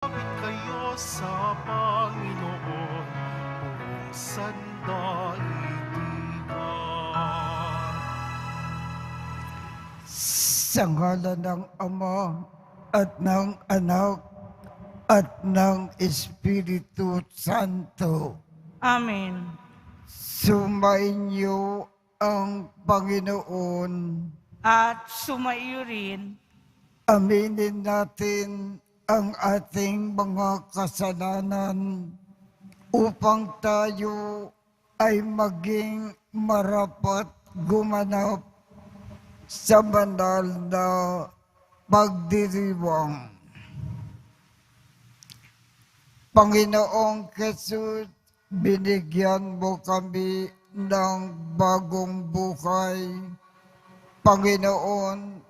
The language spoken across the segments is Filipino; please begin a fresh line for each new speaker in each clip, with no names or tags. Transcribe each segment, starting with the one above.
Lumapit kayo sa Panginoon, buong sandaigdigan.
Sa ngalan ng Ama at ng Anak at ng Espiritu Santo.
Amen.
Sumainyo ang Panginoon.
At sumaiyo rin,
Aminin natin ang ating mga kasalanan upang tayo ay maging marapat gumanap sa banal na pagdiriwang. Panginoong Jesus, binigyan mo kami ng bagong buhay. Panginoon,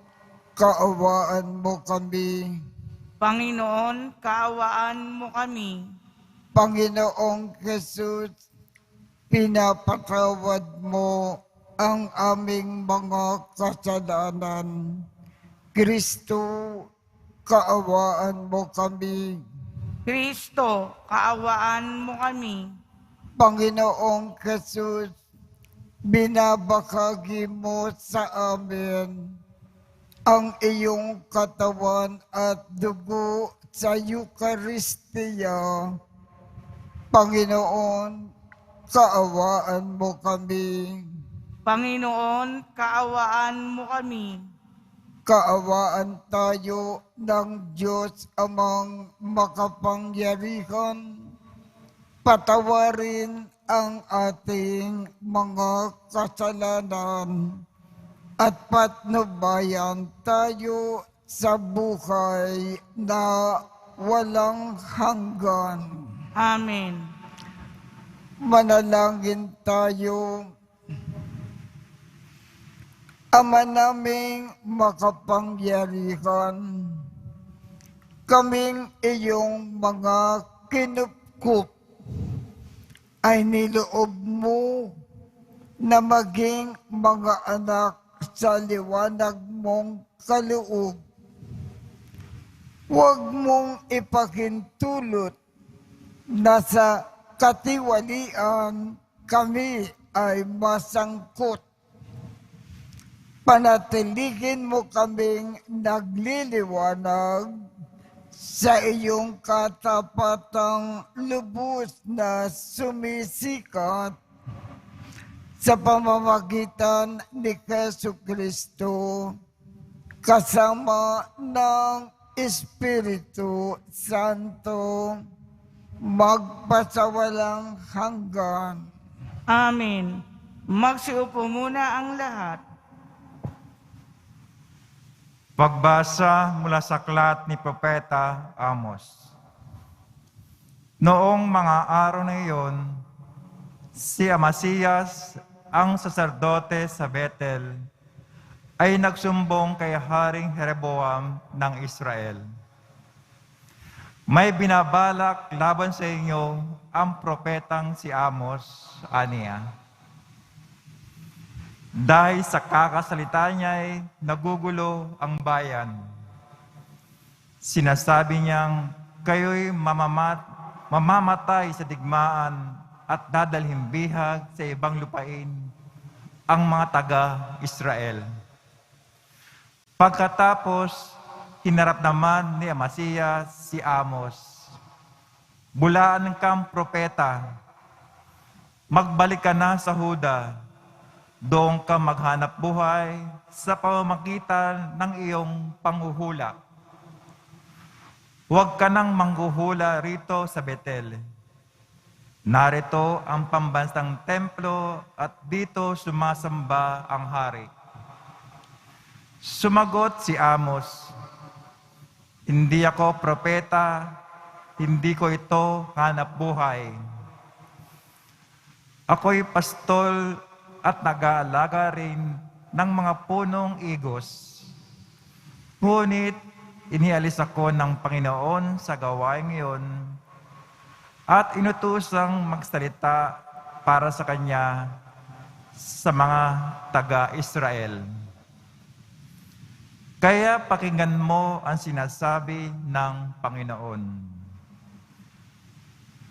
kaawaan mo kami.
Panginoon, kaawaan mo kami.
Panginoong Jesus, pinapatawad mo ang aming mga kasalanan. Kristo, kaawaan mo kami.
Kristo, kaawaan mo kami.
Panginoong Jesus, binabahagi mo sa amin ang iyong katawan at dugo sa Eucharistia. Panginoon, kaawaan mo kami.
Panginoon, kaawaan mo kami.
Kaawaan tayo ng Diyos amang makapangyarihan. Patawarin ang ating mga kasalanan at patnubayan tayo sa buhay na walang hanggan.
Amen.
Manalangin tayo. Ama naming makapangyarihan, kaming iyong mga kinupkup ay niloob mo na maging mga anak sa liwanag mong kaloob. Huwag mong ipahintulot na sa katiwalian kami ay masangkot. Panatilihin mo kaming nagliliwanag sa iyong katapatang lubos na sumisikat sa pamamagitan ni Jesucristo kasama ng Espiritu Santo magpasawalang hanggan.
Amen. Magsiupo muna ang lahat.
Pagbasa mula sa aklat ni Propeta Amos. Noong mga araw na iyon, si Amasiyas, ang saserdote sa Bethel, ay nagsumbong kay Haring Jeroboam ng Israel. May binabalak laban sa inyo ang propetang si Amos, aniya. Dahil sa kakasalita niya'y nagugulo ang bayan. Sinasabi niyang kayo'y mamamatay sa digmaan at dadalhin bihag sa ibang lupain ang mga taga-Israel. Pagkatapos, hinarap naman ni Amasiyas si Amos. Bulaan kang propeta, magbalik ka na sa Huda. Doon ka maghanap buhay sa pamamagitan ng iyong panghuhula. Huwag ka nang manghuhula rito sa Bethel. Narito ang pambansang templo at dito sumasamba ang hari. Sumagot si Amos, hindi ako propeta, hindi ko ito hanap buhay. Ako'y pastol at nag-aalaga rin ng mga punong igos. Ngunit inialis ako ng Panginoon sa gawain iyon at inutusang magsalita para sa Kanya sa mga taga-Israel. Kaya pakinggan mo ang sinasabi ng Panginoon.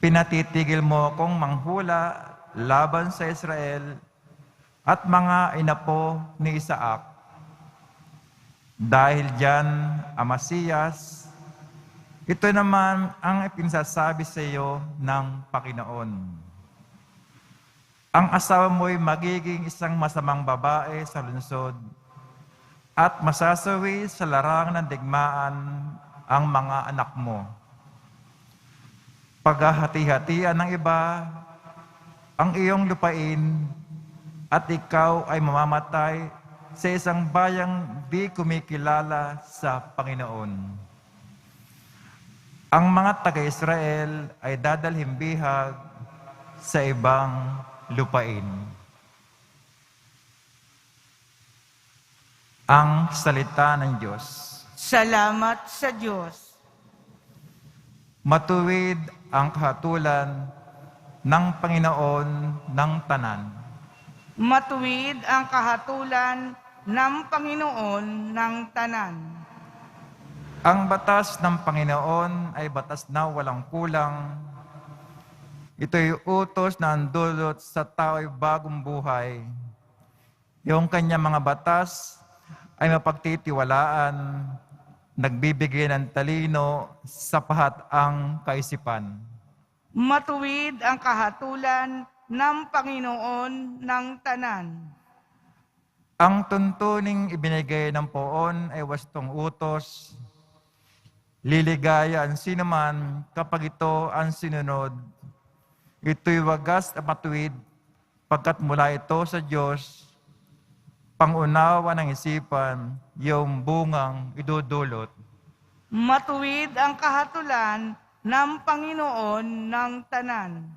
Pinatitigil mo akong manghula laban sa Israel at mga inapo ni Isaac. Dahil diyan, Amasiyas, ito naman ang ipinsasabi sa iyo ng Panginoon. Ang asawa mo'y magiging isang masamang babae sa lungsod at masasawi sa larangan ng digmaan ang mga anak mo. Paghahati-hatian ng iba ang iyong lupain at ikaw ay mamamatay sa isang bayang di kumikilala sa Panginoon. Ang mga taga-Israel ay dadalhin bihag sa ibang lupain. Ang salita ng Diyos.
Salamat sa Diyos.
Matuwid ang kahatulan ng Panginoon ng tanan.
Matuwid ang kahatulan ng Panginoon ng tanan.
Ang batas ng Panginoon ay batas na walang kulang. Ito'y utos na andulot sa tao'y bagong buhay. Yung kanyang mga batas ay mapagtitiwalaan, nagbibigay ng talino sa ang kaisipan.
Matuwid ang kahatulan ng Panginoon ng tanan.
Ang tuntuning ibinigay ng poon ay wastong utos. Liligaya ang sinuman kapag ito ang sinunod. Ito'y wagas at matuwid pagkat mula ito sa Diyos, pangunawa ng isipan, yung bungang idudulot.
Matuwid ang kahatulan ng Panginoon ng tanan.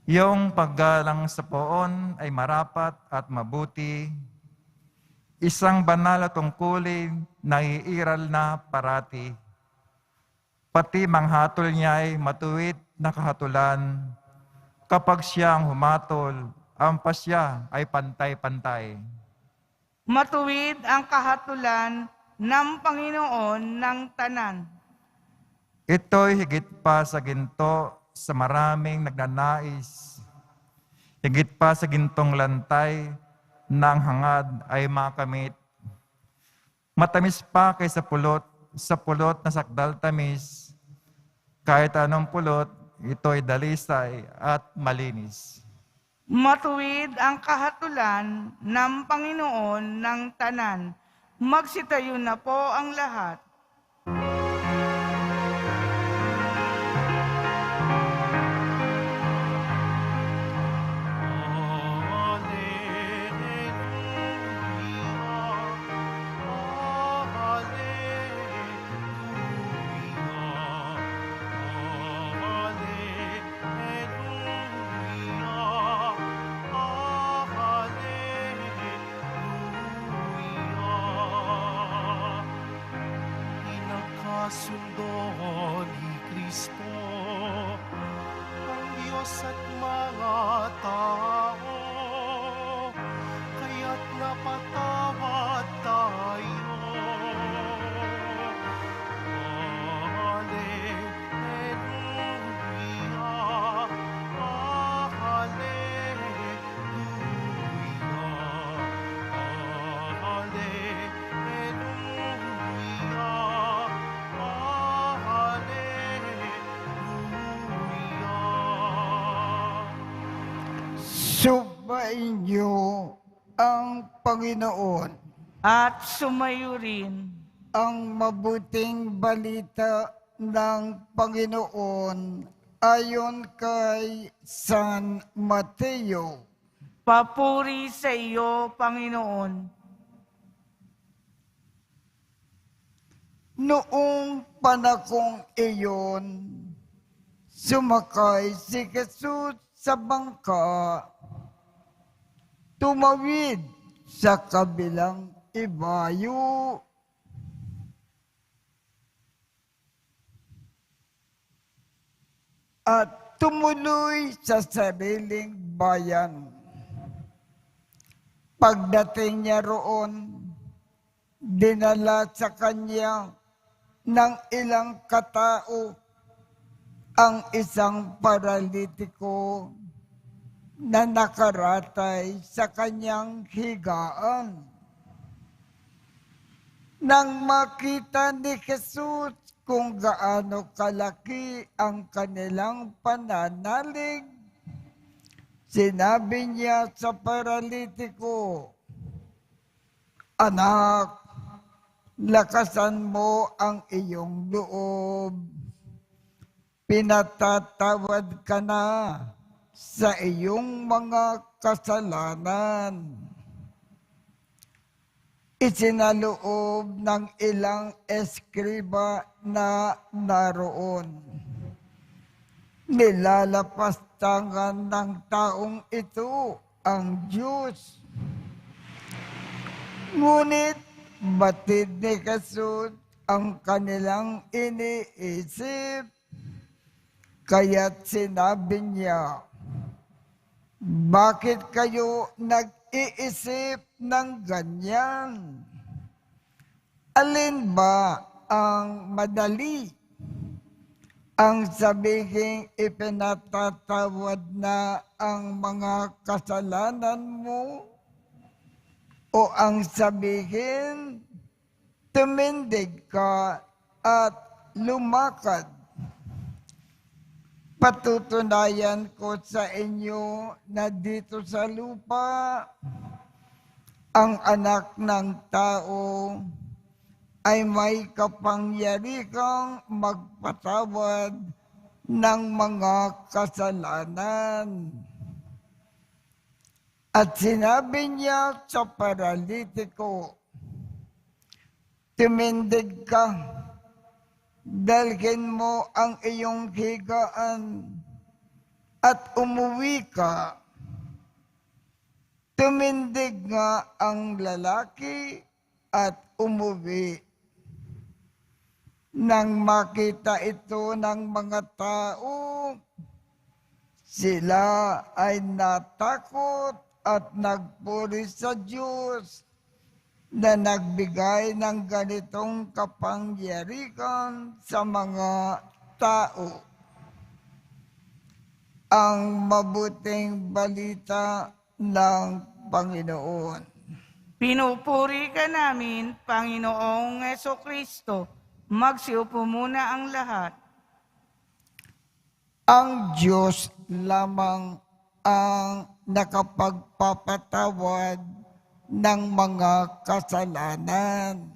Yung paggalang sa poon ay marapat at mabuti. Isang banal at tungkulin na iiral na parati. Pati manghatol niya ay matuwid na kahatulan. Kapag siya ang humatol, ang pasya ay pantay-pantay.
Matuwid ang kahatulan ng Panginoon ng tanan.
Ito'y higit pa sa ginto sa maraming nagnanais. Higit pa sa gintong lantay na ang hangad ay makamit. Matamis pa kaysa sa pulot na sakdal tamis. Kahit anong pulot, ito'y dalisay at malinis.
Matuwid ang kahatulan ng Panginoon ng tanan. Magsitayo na po ang lahat.
Sundo ni Kristo, ang Diyos at mga tao, kaya't napatawad tayo. Hallelujah,
Sumainyo ang Panginoon.
At sumayo rin
Ang mabuting balita ng Panginoon ayon kay San Mateo.
papuri sa iyo, Panginoon.
Noong panahong iyon, sumakay si Jesus sa bangka, tumawid sa kabilang ibayo. At tumuloy sa sariling bayan. Pagdating niya roon, dinala sa kanya ng ilang katao ang isang paralitiko na nakaratay sa kanyang higaan. Nang makita ni Jesus kung gaano kalaki ang kanilang pananalig, sinabi niya sa paralitiko, "Anak, lakasan mo ang iyong loob. Pinatatawad ka na sa iyong mga kasalanan." Isinaloob ng ilang eskriba na naroon. Nilalapastangan ng taong ito ang Diyos. Ngunit batid ni Jesus ang kanilang iniisip, kaya't sinabi niya, "Bakit kayo nag-iisip ng ganyan? Alin ba ang madali? Ang sabihin ipinatatawad na ang mga kasalanan mo? O ang sabihin tumindig ka at lumakad? Patutunayan ko sa inyo na dito sa lupa, ang anak ng tao ay may kapangyarihang magpatawad ng mga kasalanan." At sinabi niya sa paralitiko, "Tumindig ka, dalhin mo ang iyong higaan at umuwi ka." Tumindig nga ang lalaki at umuwi. Nang makita ito ng mga tao, sila ay natakot at nagpuri sa Diyos na nagbigay ng ganitong kapangyarihan sa mga tao. Ang mabuting balita ng Panginoon.
Pinupuri ka namin, Panginoong Hesukristo. Magsiupo muna ang lahat.
Ang Diyos lamang ang nakapagpapatawad ng mga kasalanan.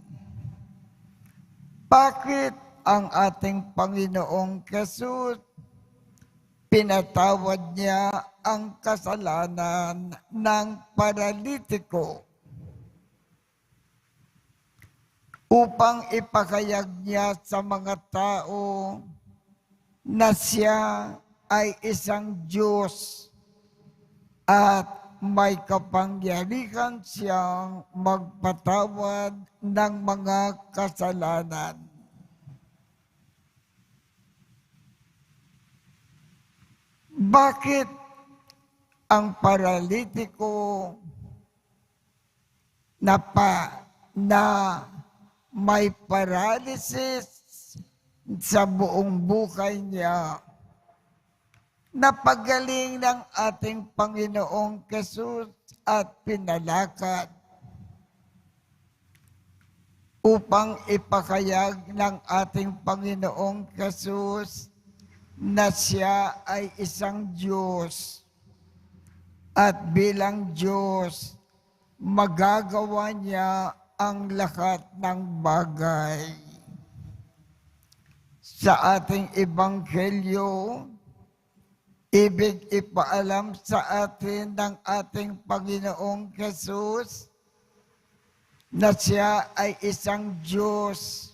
Bakit ang ating Panginoong Jesus pinatawad niya ang kasalanan ng paralitiko? Upang ipakayag niya sa mga tao na siya ay isang Diyos at may kapangyarihan siyang magpatawad ng mga kasalanan. Bakit ang paralitiko na may paralysis sa buong buhay niya, napagaling ng ating Panginoong Jesus at pinalakad upang ipakayag ng ating Panginoong Jesus na siya ay isang Diyos at bilang Diyos magagawa niya ang lahat ng bagay. Sa ating ebanghelyo, ibig ipaalam sa atin ng ating Panginoong Jesus na siya ay isang Diyos,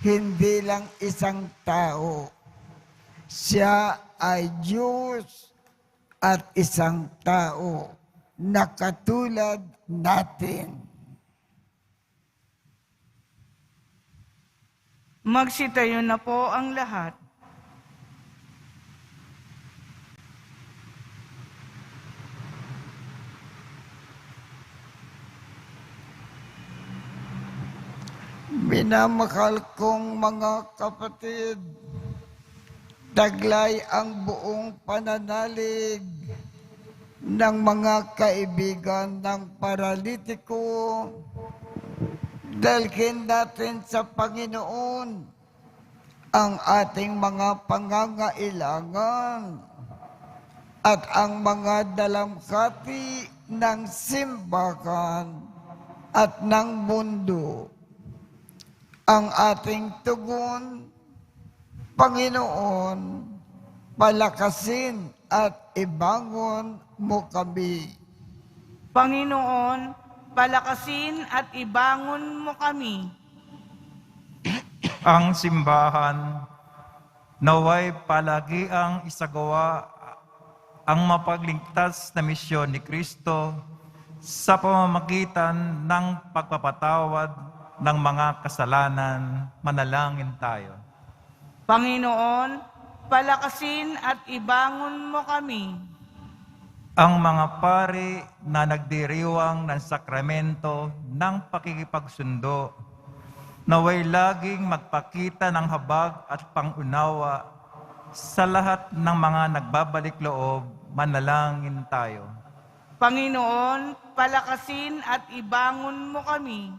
hindi lang isang tao. Siya ay Diyos at isang tao na katulad natin.
Magsitayo na po ang lahat.
Minamahal kong mga kapatid, taglay ang buong pananalig ng mga kaibigan ng paralitiko. Dalhin natin sa Panginoon ang ating mga pangangailangan at ang mga dalamhati ng simbahan at ng mundo. Ang ating tugon, Panginoon, palakasin at ibangon mo kami.
Panginoon, palakasin at ibangon mo kami.
Ang simbahan naway palagi ang isagawa ang mapagligtas na misyon ni Kristo sa pamamagitan ng pagpapatawad ng mga kasalanan. Manalangin tayo.
Panginoon, palakasin at ibangon mo kami.
Ang mga pari na nagdiriwang ng sakramento ng pakikipagsundo, naway laging magpakita ng habag at pangunawa sa lahat ng mga nagbabalik loob. Manalangin tayo.
Panginoon, palakasin at ibangon mo kami.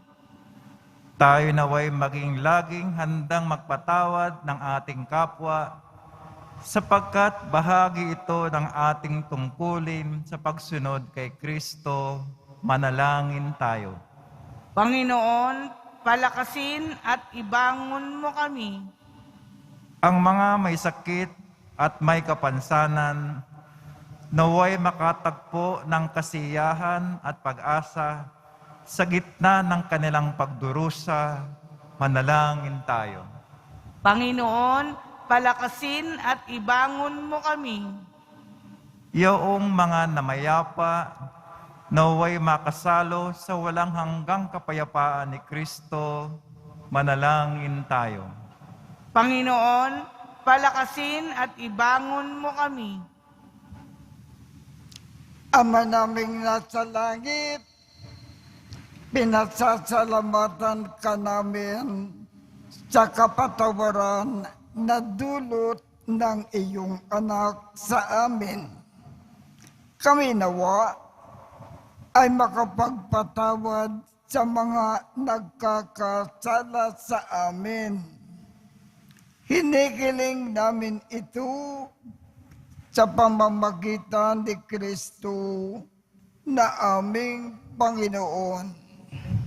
Tayo naway maging laging handang magpatawad ng ating kapwa, sapagkat bahagi ito ng ating tungkulin sa pagsunod kay Kristo. Manalangin tayo.
Panginoon, palakasin at ibangon mo kami.
Ang mga may sakit at may kapansanan, naway makatagpo ng kasiyahan at pag-asa sa gitna ng kanilang pagdurusa. Manalangin tayo.
Panginoon, palakasin at ibangon mo kami.
Iyong mga namayapa, naway makasalo sa walang hanggang kapayapaan ni Kristo. Manalangin tayo.
Panginoon, palakasin at ibangon mo kami.
Ama naming nasa langit, pinasasalamatan ka namin sa kapatawaran na dulot ng iyong anak sa amin. Kami nawa ay makapagpatawad sa mga nagkakasala sa amin. Hinihiling namin ito sa pamamagitan ni Kristo na aming Panginoon.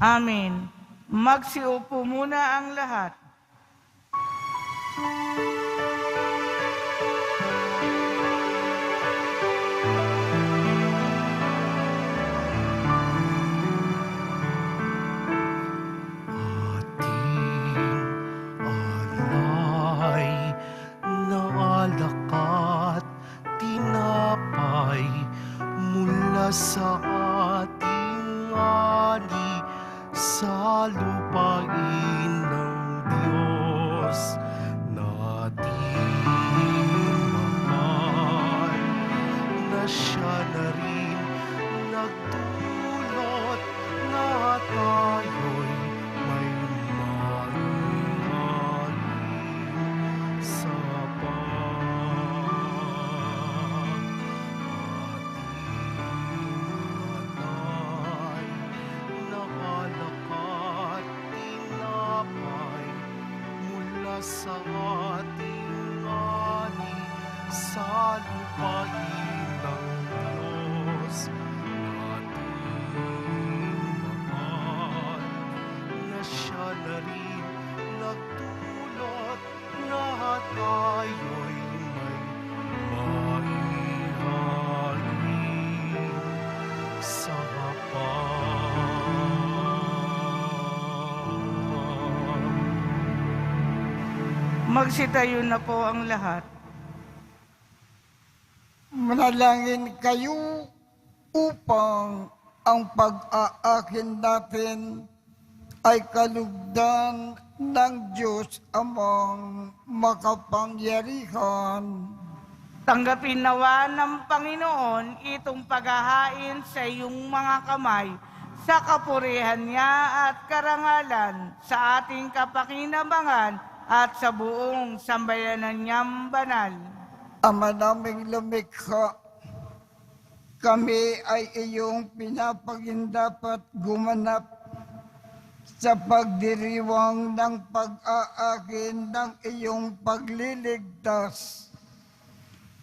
Amen. Magsiupo muna ang lahat.
Sa ating ani sa lupain ng Diyos nating mahal, na siya na rin nagdulot na tayo'y may mahalin sa sa ating ani sa lupain ng Diyos nating mahal, na siya na rin nagdulot na tayo'y may maihalin sa
Magsitayo na po ang lahat.
Manalangin kayo upang ang pag-aakin natin ay kalugdan ng Diyos Amang makapangyarihan.
Tanggapin nawa ng Panginoon itong paghahain sa iyong mga kamay sa kapurihan niya at karangalan sa ating kapakinabangan at sa buong sambayanan niyang banal.
Ama naming lumikha, kami ay iyong pinapagindapat gumanap sa pagdiriwang ng pag-aakin ng iyong pagliligtas.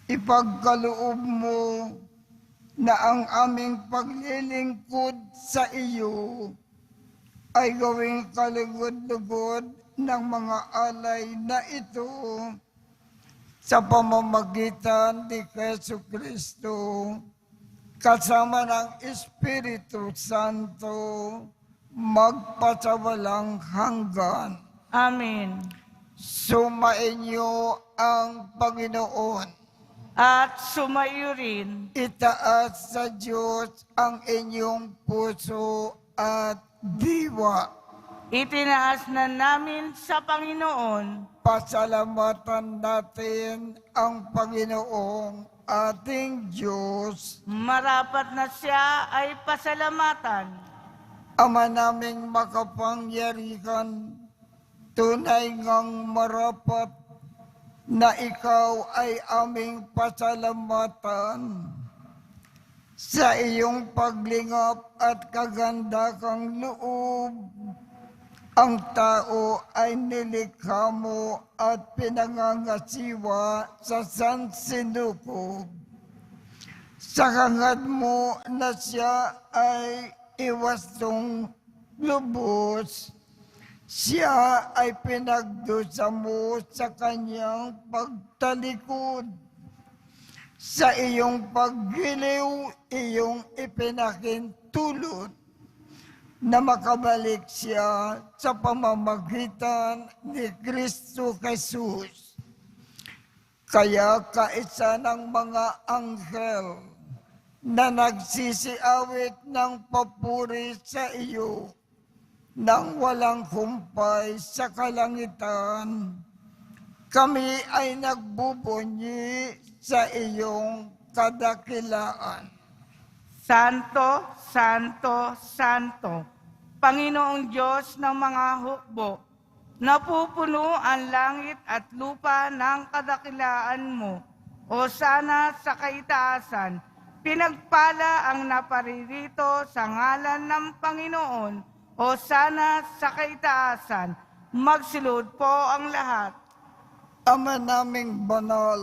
Ipagkaloob mo na ang aming paglilingkod sa iyo ay gawing kalugod-lugod ng mga alay na ito sa pamamagitan ni Jesucristo kasama ng Espiritu Santo magpasawalang hanggan.
Amen.
Sumainyo ang Panginoon.
At sumayo rin
Itaas sa Diyos ang inyong puso at diwa.
itinaas na namin sa Panginoon
Pasalamatan natin ang Panginoong ating Diyos.
marapat na siya ay pasalamatan.
Ama naming makapangyarihan, tunay ngang marapat na ikaw ay aming pasalamatan sa iyong paglingap at kagandakang loob. Ang tao ay nilikha mo at pinangangasiwa sa sansinukob. Sa hangad mo na siya ay iwastong lubos, siya ay pinagdusa mo sa kanyang pagtalikod. Sa iyong paggiliw, iyong ipinakintulot na makabalik siya sa pamamagitan ni Kristo Jesus. Kaya kaisa ng mga anghel na nagsisiawit ng papuri sa iyo nang walang humpay sa kalangitan, kami ay nagbubunyi sa iyong kadakilaan.
Santo, Santo, Santo, Panginoong Diyos ng mga hukbo, napupuno ang langit at lupa ng kadakilaan mo. O sana sa kaitaasan, pinagpala ang naparirito sa ngalan ng Panginoon. O sana sa kaitaasan, magsilod po ang lahat.
Ama naming banal,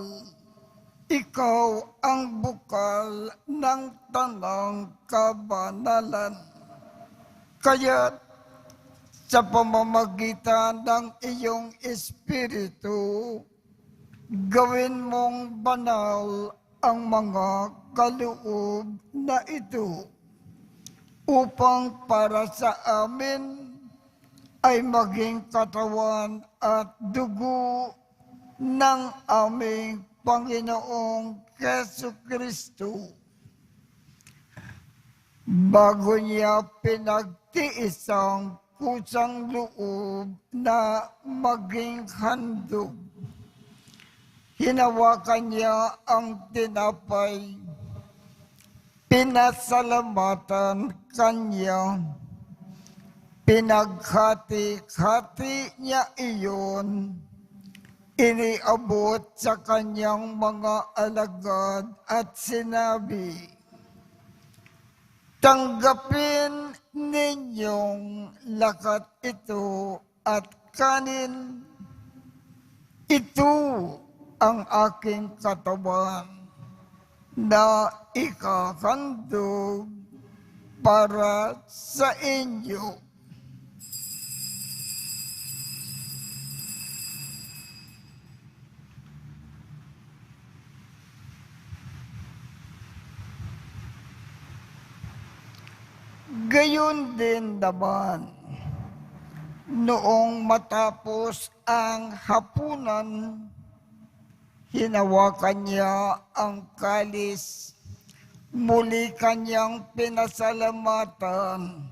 ikaw ang bukal ng tanang kabanalan. Kaya sa pamamagitan ng iyong Espiritu, gawin mong banal ang mga kaloob na ito upang para sa amin ay maging katawan at dugo ng aming Panginoong Jesucristo. Bago niya pinagtiis ang kusang loob na maging handog, hinawakan niya ang tinapay, pinasalamatan kanya, pinaghati-hati niya iyon, iniabot sa kanyang mga alagad at sinabi, tanggapin ninyong lakat ito at kanin. Ito ang aking katawan na ikahandog para sa inyo. Gayon din naman, noong matapos ang hapunan, hinawakan niya ang kalis, muli kanyang pinasalamatan.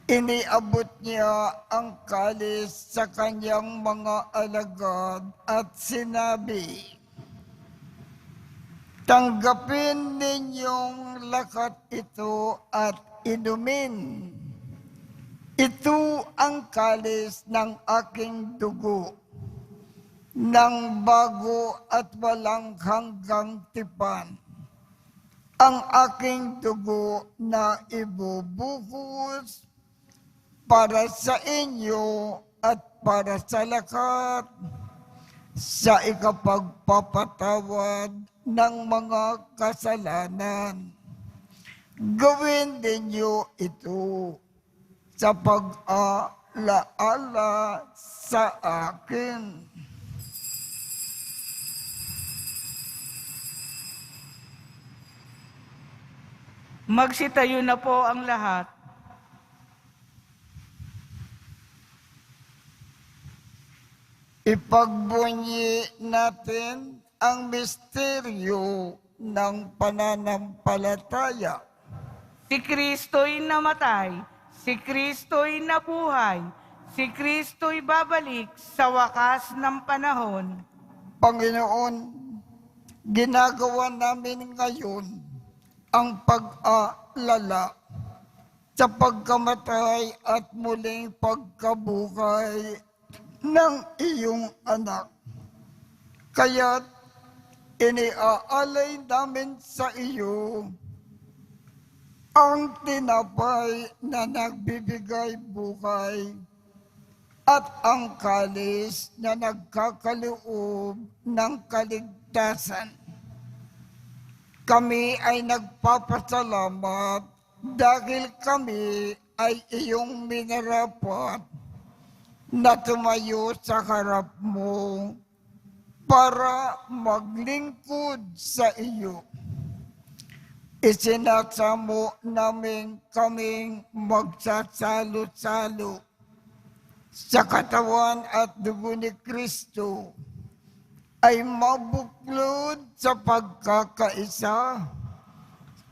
Iniabot niya ang kalis sa kanyang mga alagad at sinabi, tanggapin ninyong lakat ito at inumin. Ito ang kalis ng aking dugo, ng bago at walang hanggang tipan. Ang aking dugo na ibubuhos para sa inyo at para sa lahat sa ikapagpapatawad ng mga kasalanan. Gawin ninyo ito sa pag-alaala sa akin.
Magsitayo na po ang lahat.
Ipagbunyi natin ang misteryo ng pananampalataya.
Si Kristo'y namatay, si Kristo'y nabuhay, si Kristo'y babalik sa wakas ng panahon.
Panginoon, ginagawa namin ngayon ang pag-aalala sa pagkamatay at muling pagkabuhay ng iyong anak. Kaya't iniaalay namin sa iyo ang tinapay na nagbibigay buhay at ang kalis na nagkakaloob ng kaligtasan. Kami ay nagpapasalamat dahil kami ay iyong minarapat na tumayo sa harap mo para maglingkod sa iyo. Isinasamo namin kaming magsasalo-salo sa katawan at dugo ni Kristo ay mabuklod sa pagkakaisa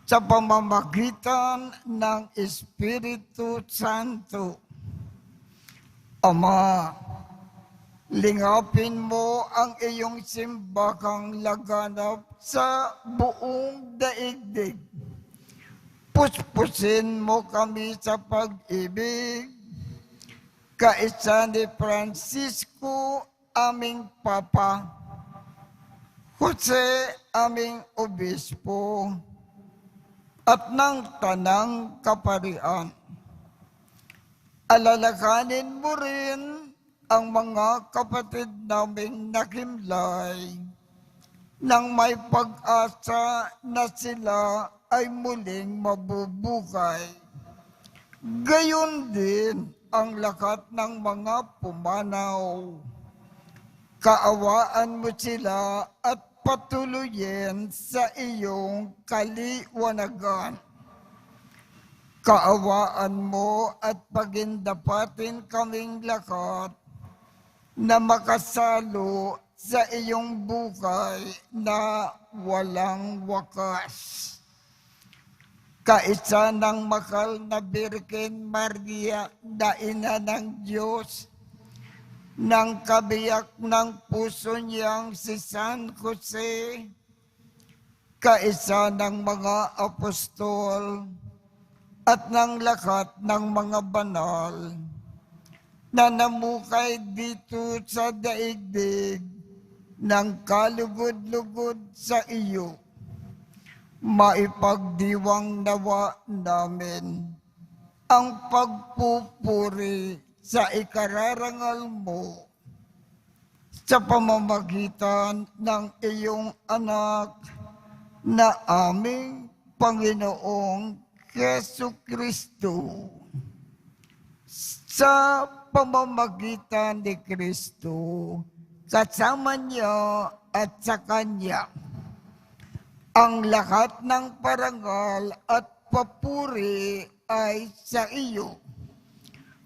sa pamamagitan ng Espiritu Santo. Ama, lingapin mo ang iyong simbahang laganap sa buong daigdig. Puspusin mo kami sa pag-ibig, kaisa ni Francisco, aming Papa, Jose, aming Obispo, at ng Tanang Kaparian. Alalakanin mo rin ang mga kapatid naming nakimlay nang may pag-asa na sila ay muling mabubuhay. Gayon din ang lahat ng mga pumanaw. Kaawaan mo sila at patuloyin sa iyong kaliwanagan. Kaawaan mo at pagindapatin kaming lahat na makasalo sa iyong buhay na walang wakas. Kaisa ng mahal na Birhen Maria na ina ng Diyos, ng kabiyak ng puso niyang si San Jose, kaisa ng mga apostol, at ng lahat ng mga banal na namukay dito sa daigdig ng kalugod-lugod sa iyo. Maipagdiwang nawa namin ang pagpupuri sa ikararangal mo sa pamamagitan ng iyong anak na aming Panginoong Jesucristo. Sa pamamagitan ni Kristo, kasama niya at sa Kanya, ang lahat ng parangal at papuri ay sa iyo,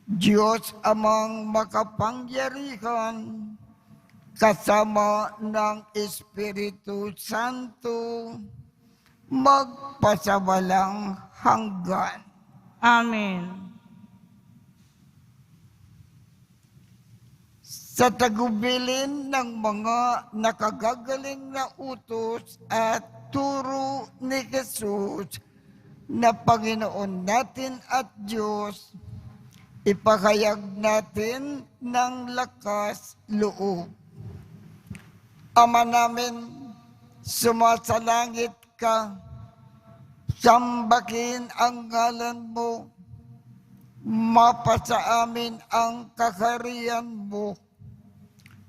Diyos amang makapangyarihan, kasama ng Espiritu Santo, magpasawalang hanggan.
Amen.
Sa tagubilin ng mga nakagagaling na utos at turo ni Jesus na Panginoon natin at Diyos, ipahayag natin ng lakas loob. Ama namin, sumasalangit ka, sambahin ang ngalan mo, mapasa amin ang kakariyan mo,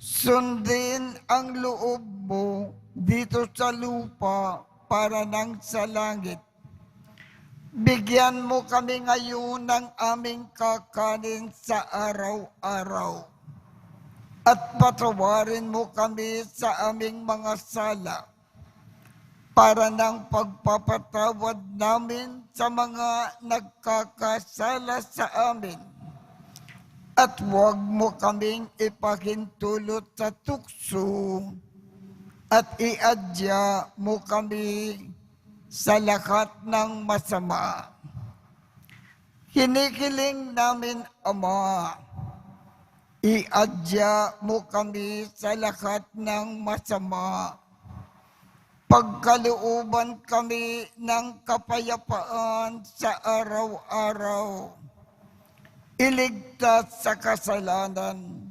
sundin ang loob mo dito sa lupa para nang sa langit. Bigyan mo kami ngayon ng aming kakanin sa araw-araw. At patawarin mo kami sa aming mga sala para ng pagpapatawad namin sa mga nagkakasala sa amin. At huwag mo kaming ipahintulot sa tukso at iadya mo kami sa lahat ng masama. Hinikiling namin, Ama, iadya mo kami sa lahat ng masama. Pagkalooban kami ng kapayapaan sa araw-araw. Iligtas sa kasalanan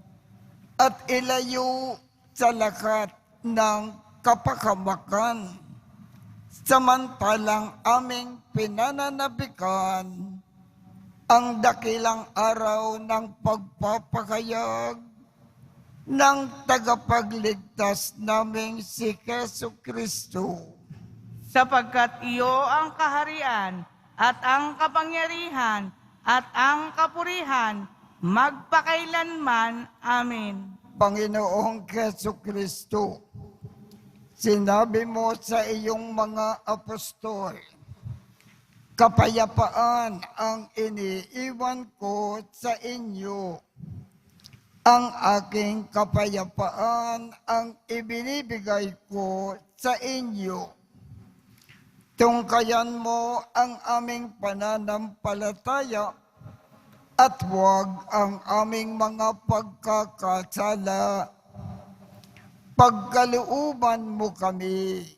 at ilayo sa lahat ng kapakamakan. Samantalang aming pinananabikan ang dakilang araw ng pagpapahayag ng tagapagligtas naming si Jesucristo.
Sapagkat iyo ang kaharian at ang kapangyarihan at ang kapurihan magpakailanman. Amen.
Panginoong Jesucristo, sinabi mo sa iyong mga apostol, kapayapaan ang iniiwan ko sa inyo. Ang aking kapayapaan ang ibinibigay ko sa inyo. Tungkayan mo ang aming pananampalataya at huwag ang aming mga pagkakasala. Pagkalooban mo kami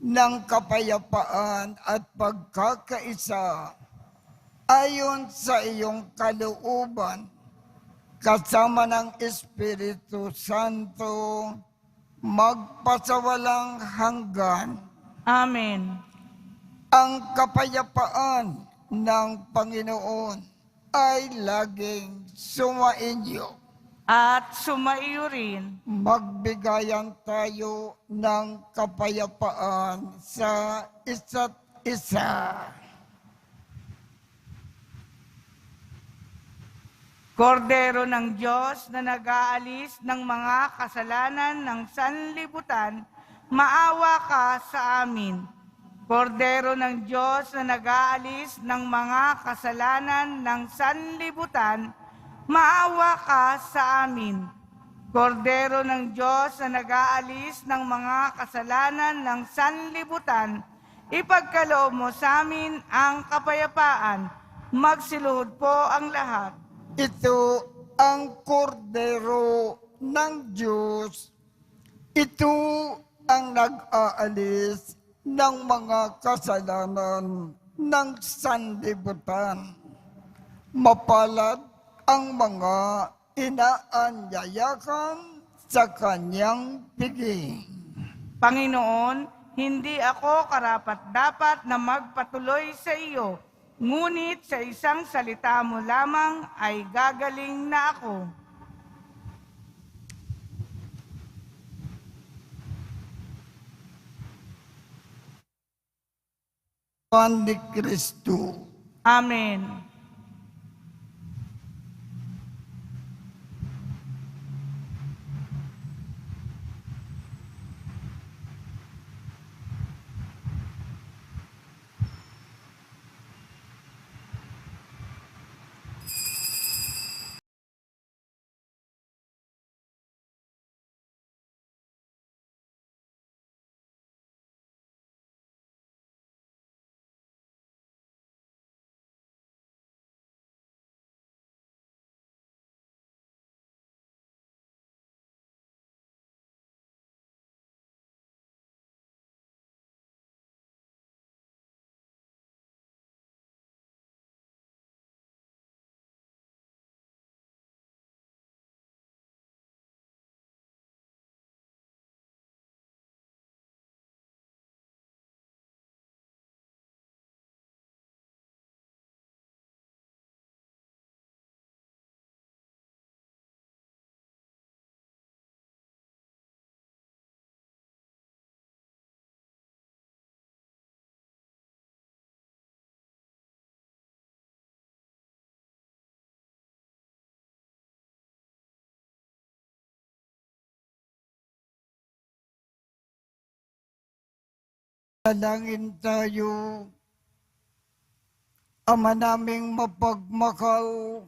ng kapayapaan at pagkakaisa ayon sa iyong kalooban kasama ng Espiritu Santo magpasawalang hanggan.
Amen.
Ang kapayapaan ng Panginoon ay laging sumainyo.
At sumaiyo rin.
Magbigayan tayo ng kapayapaan sa isa't isa.
Kordero ng Diyos na nag-aalis ng mga kasalanan ng sanlibutan, maawa ka sa amin. Kordero ng Diyos na nag-aalis ng mga kasalanan ng sanlibutan, maawa ka sa amin. Kordero ng Diyos na nag-aalis ng mga kasalanan ng sanlibutan, ipagkaloob mo sa amin ang kapayapaan. Magsiluhod po ang lahat.
Ito ang kordero ng Diyos. Ito ang nag-aalis ng mga kasalanan ng sanlibutan. Mapalad ang mga inaanyayakan sa kanyang piging.
Panginoon, hindi ako karapat-dapat na magpatuloy sa iyo, ngunit sa isang salita mo lamang ay gagaling na ako.
Pan ni Kristo.
Amen.
Dalangin tayo. Ama naming mapagmakal,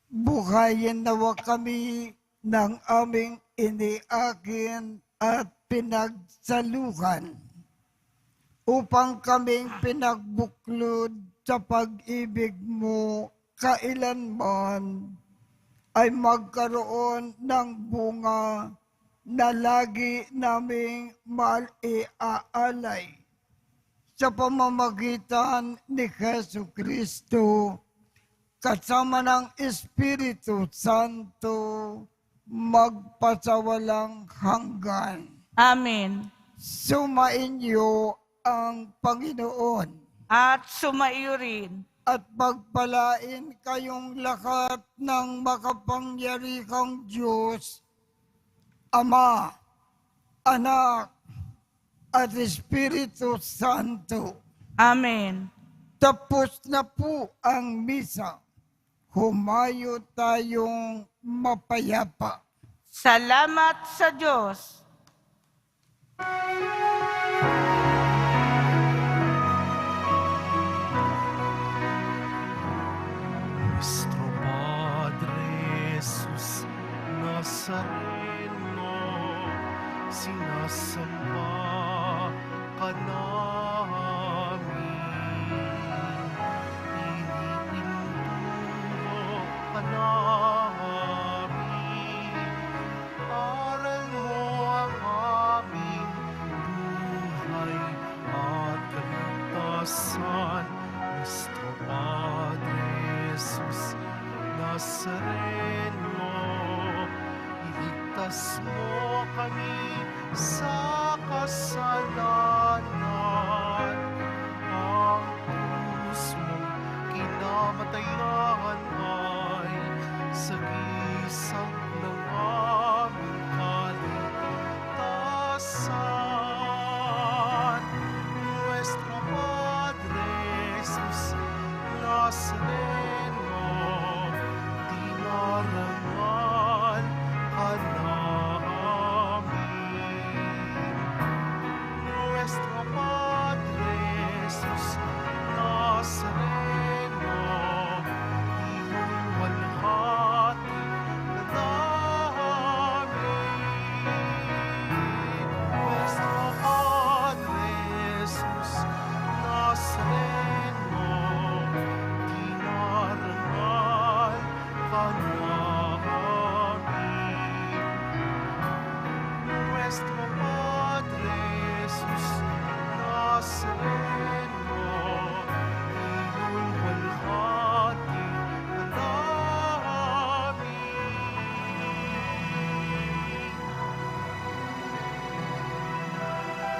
buhayin nawa kami ng aming iniakin at pinagsaluhan upang kaming pinagbuklod sa pag-ibig mo kailanman ay magkaroon ng bunga na lagi naming maiaalay sa pamamagitan ni Jesu Kristo kasama ng Espiritu Santo magpasawalang hanggan.
Amen.
Sumainyo ang Panginoon
At sumaiyo rin.
at pagpalain kayong lahat ng makapangyarihang Diyos, Ama, Anak, at Espiritu Santo.
Amen.
Tapos na po ang misa. Humayo tayong mapayapa.
Salamat sa Diyos.
Nuestro Padre Jesus Nazareno, sinasamba ka namin. Inipintuho ka namin. Aral mo ang aming buhay at kaligtasan. Nuestro Padre Jesus Nazareno, iligtas mo kami sa kasalanan. Ang krus mong kinamatayan ay sagisag ng aming kaligtasan. Nuestro Padre Jesus Nazareno, dinarangal ka namin. Nuestro Padre Jesus Nazareno, iluwalhati ka namin. Nuestro Padre Jesus Nazareno, dinarangal ka namin.